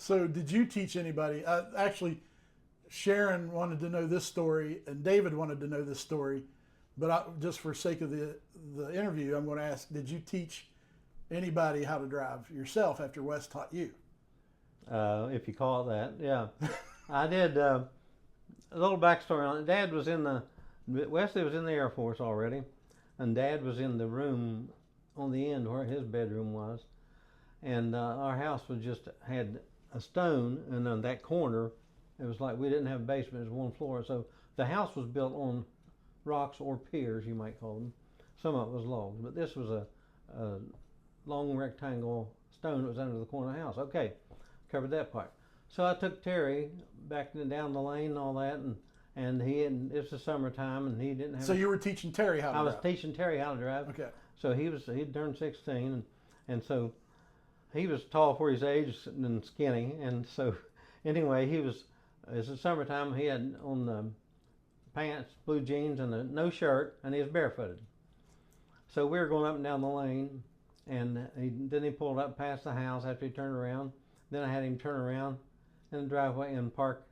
So did you teach anybody? Actually, Sharon wanted to know this story, and David wanted to know this story. But just for sake of the interview, I'm going to ask: did you teach anybody how to drive yourself after Wes taught you? If you call it that, yeah. I did. A little backstory on it. Dad was Wesley was in the Air Force already, and Dad was in the room on the end where his bedroom was, and our house had a stone, and on that corner, it was like we didn't have a basement; it was one floor. So the house was built on rocks or piers, you might call them. Some of it was logs, but this was a long rectangle stone that was under the corner of the house. Okay, covered that part. So I took Terry back down the lane and all that, and it's the summertime, and he didn't have. So you were teaching Terry how to drive? I was teaching Terry how to drive. Okay. So he'd turned 16, and so he was tall for his age and skinny, and so anyway, it's the summertime. He had on the pants, blue jeans, and no shirt, and he was barefooted. So we were going up and down the lane, and then he pulled up past the house after he turned around. Then I had him turn around in the driveway and park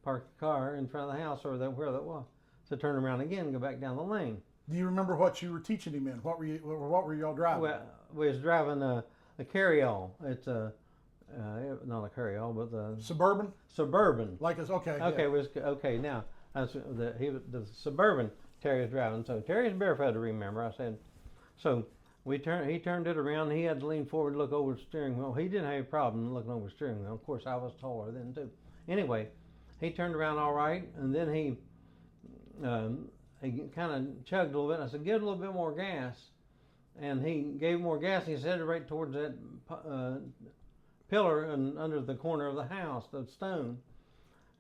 the car in front of the house or where that was. So turn around again and go back down the lane. Do you remember what you were teaching him in? What were y'all driving? Well, we was driving a carry-all. It's not a carry-all, but the Suburban. Suburban. Like it's okay. Okay, yeah. okay. Now the Suburban Terry was driving. So Terry's barefooted. Remember, I said. So he turned it around. He had to lean forward and look over the steering wheel. He didn't have a problem looking over the steering wheel. Of course, I was taller then too. Anyway, he turned around all right, and then he kind of chugged a little bit. I said, "Give it a little bit more gas," and he gave more gas. And he headed right towards that pillar and under the corner of the house, the stone,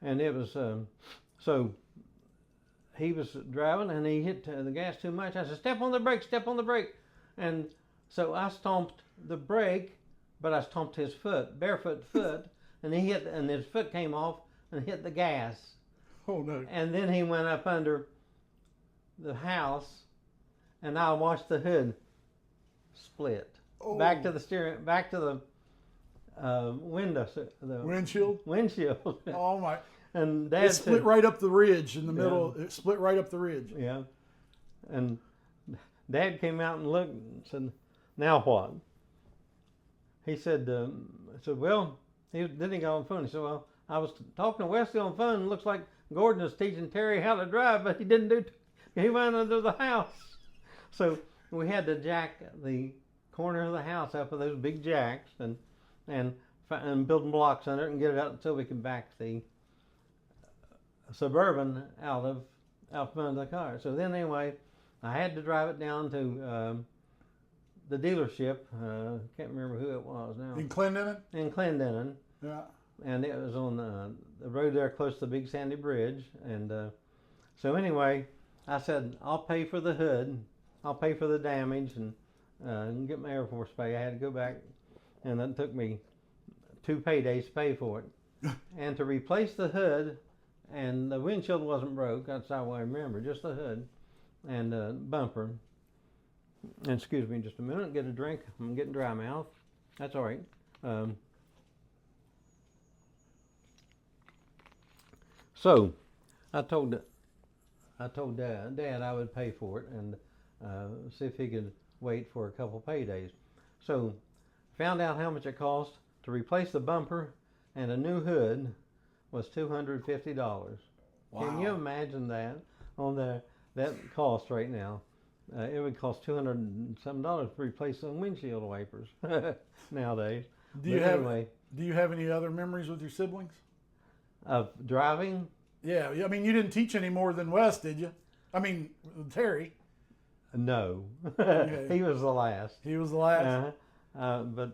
and it was so. He was driving and he hit the gas too much. I said, "Step on the brake, step on the brake." And so I stomped the brake, but I stomped his foot, barefoot foot, and his foot came off and hit the gas. Oh no. And then he went up under the house, and I watched the hood split. Oh. Back to the window. The windshield. Oh my. And Dad it split right up the ridge in the middle. It split right up the ridge. Yeah. And Dad came out and looked and said, "Now what?" He said, "Well," then he got on the phone. He said, "Well, I was talking to Wesley on the phone. And it looks like Gordon is teaching Terry how to drive, but he didn't he went under the house." So we had to jack the corner of the house up with those big jacks and building blocks under it and get it out until we could back the Suburban out from under the car. So then anyway, I had to drive it down to the dealership. Can't remember who it was now. In Clendenin? In Clendenin. Yeah. And it was on the road there close to the Big Sandy Bridge. And so anyway, I said, "I'll pay for the hood. I'll pay for the damage and get my Air Force pay." I had to go back, and that took me 2 paydays to pay for it. And to replace the hood, and the windshield wasn't broke. That's how I remember, just the hood and bumper. And excuse me just a minute, get a drink. I'm getting dry mouth. That's all right. So I told Dad I would pay for it and see if he could wait for a couple paydays. So found out how much it cost to replace the bumper and a new hood was $250. Wow. Can you imagine that on that cost right now? It would cost $200 and some to replace some windshield wipers nowadays. Do you have any other memories with your siblings? Of driving? Yeah, I mean, you didn't teach any more than Wes, did you? I mean, Terry. No, Okay. he was the last. He was the last. But